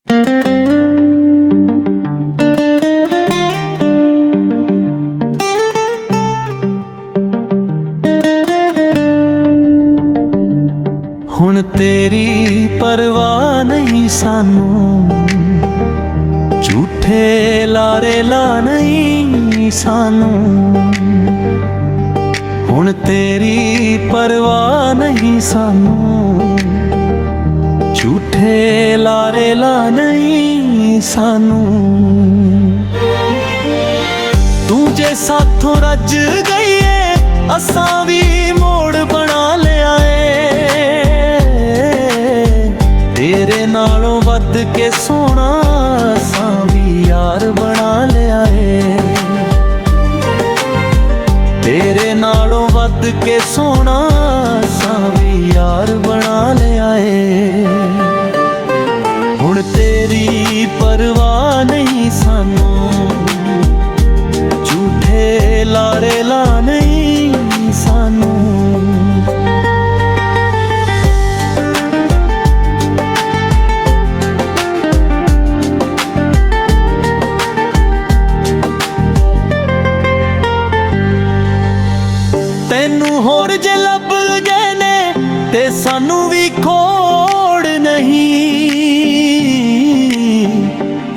ਹੁਣ ਤੇਰੀ ਪਰਵਾਹ ਨਹੀਂ ਸਾਨੂੰ, ਝੂਠੇ ਲਾਰੇ ਲਾ ਨਹੀਂ ਸਾਨੂੰ। ਹੁਣ ਤੇਰੀ ਪਰਵਾਹ ਨਹੀਂ ਸਾਨੂੰ, ਝੂਠੇ ਲਾਰੇ ਲਾ ਨਹੀਂ ਸਾਨੂੰ। ਤੂੰ ਜੇ ਸਾਥੋਂ ਰੱਜ ਗਈ ਏ, ਅਸਾਂ ਵੀ ਮੋੜ ਬਣਾ ਲਿਆ ਏ। ਤੇਰੇ ਨਾਲੋਂ ਵੱਧ ਕੇ ਸੋਹਣਾ ਅਸਾਂ ਵੀ ਯਾਰ ਬਣਾ ਲਿਆ ਏ। ਤੇਰੇ ਨਾਲੋਂ ਵੱਧ ਕੇ ਸੋਹਣਾ ਅਸਾਂ ਵੀ ਯਾਰ ਬਣਾ ਲਿਆ ਏ। ਹੁਣ ਤੇਰੀ ਪਰਵਾਹ ਨਹੀਂ ਸਾਨੂੰ, ਝੂਠੇ ਲਾਰੇ ਲਾ ਨਹੀਂ ਸਾਨੂੰ। ਤੈਨੂੰ ਹੋਰ ਜੇ ਲੱਭ ਗਏ ਨੇ ਤੇ ਸਾਨੂੰ ਵੀ ਖੋੜ ਨਹੀਂ।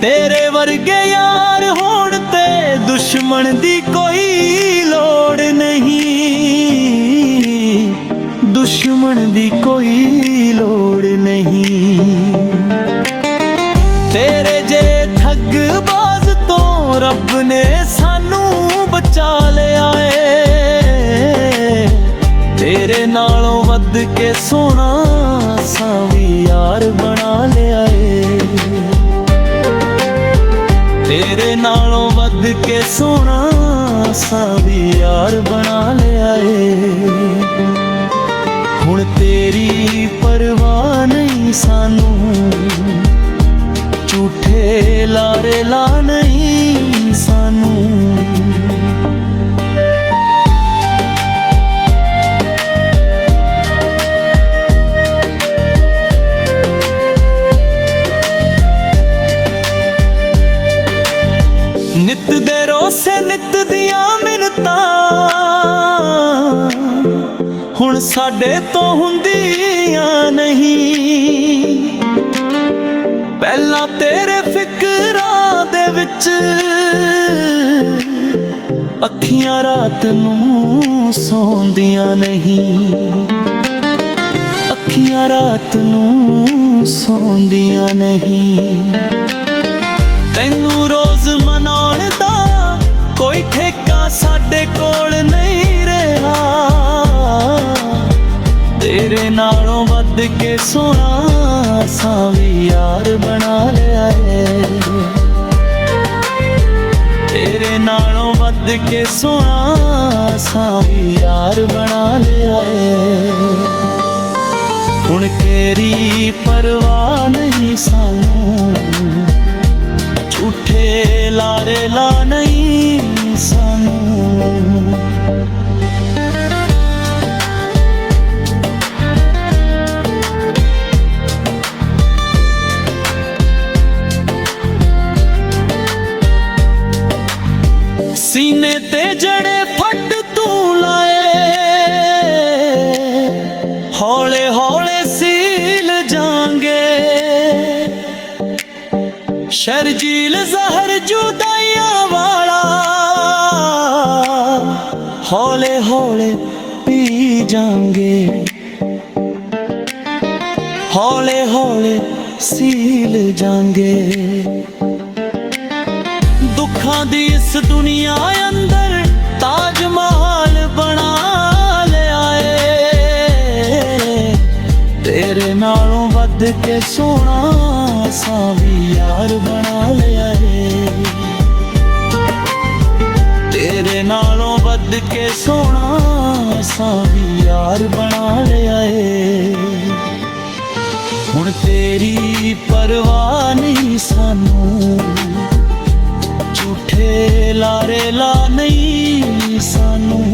ਤੇਰੇ ਵਰਗੇ ਯਾਰ ਹੋਣ ਤੇ ਦੁਸ਼ਮਣ ਦੀ ਕੋਈ ਲੋੜ ਨਹੀਂ। ਦੁਸ਼ਮਣ ਦੀ ਕੋਈ ਲੋੜ ਨਹੀਂ। ਤੇਰੇ ਜੇ ਠੱਗਬਾਜ਼ ਤੋਂ ਰੱਬ ਨੇ ਸਾਨੂੰ ਬਚਾ ਲਿਆ ਏ। ਤੇਰੇ ਨਾਲੋਂ ਵੱਧ ਕੇ ਸੋਹਣਾ ਅਸਾਂ ਵੀ ਯਾਰ ਬਣਾ ਲਿਆ ਏ। ਤੇਰੇ ਨਾਲੋਂ ਵੱਧ ਕੇ ਸੋਹਣਾ ਅਸਾਂ ਵੀ ਯਾਰ ਬਣਾ ਲਿਆ ਏ। ਹੁਣ ਤੇਰੀ ਪਰਵਾਹ ਨਹੀਂ ਸਾਨੂੰ, ਝੂਠੇ ਲਾਰੇ ਲਾ ਨਹੀਂ ਸਾਨੂੰ। ਨਿੱਤ ਦੇ ਰੋਸੇ ਨਿੱਤ ਦੀਆਂ ਮਿੰਨਤਾਂ ਹੁਣ ਸਾਡੇ ਤੋਂ ਹੁੰਦੀਆਂ ਨਹੀਂ। ਪਹਿਲਾਂ ਤੇਰੇ ਫਿਕਰਾਂ ਦੇ ਵਿੱਚ ਅੱਖੀਆਂ ਰਾਤ ਨੂੰ ਸੌਂਦੀਆਂ ਨਹੀਂ। ਅੱਖੀਆਂ ਰਾਤ ਨੂੰ ਸੌਂਦੀਆਂ ਨਹੀਂ। ਤੈਨੂੰ ਰੋਜ਼ ਮਨਾਉਣ ਦਾ ਕੋਈ ਠੇਕਾ ਸਾਡੇ ਕੋਲ ਨਹੀਂ ਰਿਹਾ। ਤੇਰੇ ਨਾਲੋਂ ਵੱਧ ਕੇ ਸੋਹਣਾ ਅਸਾਂ ਵੀ ਯਾਰ ਬਣਾ ਲਿਆ ਏ। ਤੇਰੇ ਨਾਲੋਂ ਵੱਧ ਕੇ ਸੋਹਣਾ ਅਸਾਂ ਵੀ ਯਾਰ ਬਣਾ ਲਿਆ ਏ। ਹੁਣ ਤੇਰੀ ਪਰਵਾਹ ਨਹੀਂ ਸਾਨੂੰ, ਝੂਠੇ ਲਾਰੇ ਲਾ ਨਹੀਂ ਸਾਨੂੰ। ਸੀਨੇ ਤੇ ਜੜੇ ਫੱਟ ਤੂੰ ਲਾਏ, ਹੌਲੇ ਹੌਲੇ ਸੀਲ ਜਾਂਗੇ। ਸ਼ਰਜੀਲ ਜ਼ਹਰ ਜੁਦਾਈਆਂ ਵਾਲਾ ਹੌਲੇ ਹੌਲੇ ਪੀ ਜਾਂਗੇ। ਹੌਲੇ ਹੌਲੇ ਸੀਲ ਜਾਂਗੇ। ਦੁੱਖਾਂ ਦੀ ਇਸ ਦੁਨੀਆ ਅੰਦਰ ਤਾਜ ਮਹਿਲ ਬਣਾ ਲਿਆ ਏ। ਤੇਰੇ ਨਾਲੋਂ ਵੱਧ ਕੇ ਸੋਹਣਾ ਅਸਾਂ ਵੀ ਯਾਰ ਬਣਾ ਲਿਆ ਏ। ਤੇਰੇ ਨਾਲੋਂ ਵੱਧ ਕੇ ਸੋਹਣਾ ਅਸਾਂ ਵੀ ਯਾਰ ਬਣਾ ਲਿਆ ਏ। ਹੁਣ ਤੇਰੀ ਪਰਵਾਹ ਨਹੀਂ ਸਾਨੂੰ, ਝੂਠੇ ਲਾਰੇ ਲਾ ਨਹੀਂ ਸਾਨੂੰ।